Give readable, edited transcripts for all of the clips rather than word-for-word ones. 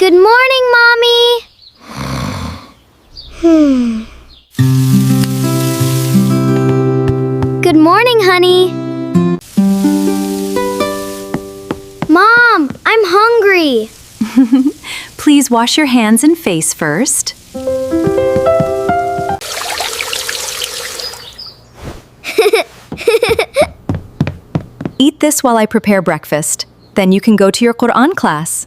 Good morning, Mommy. Good morning, honey. Mom, I'm hungry. Please wash your hands and face first. Eat this while I prepare breakfast. Then you can go to your Quran class.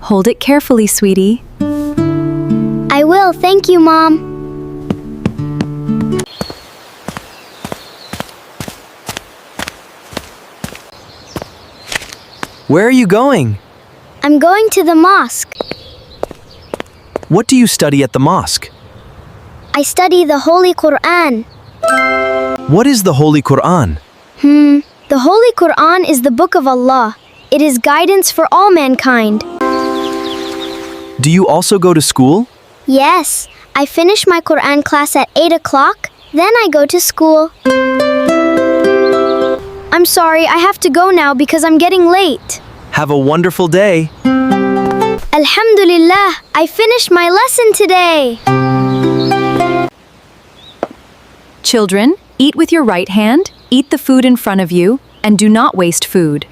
Hold it carefully, sweetie. I will, thank you, Mom. Where are you going? I'm going to the mosque. What do you study at the mosque? I study the Holy Quran. What is the Holy Quran? The Holy Quran is the book of Allah. It is guidance for all mankind. Do you also go to school? Yes, I finish my Quran class at 8 o'clock, then I go to school. I'm sorry, I have to go now because I'm getting late. Have a wonderful day. Alhamdulillah, I finished my lesson today. Children, eat with your right hand, eat the food in front of you, and do not waste food.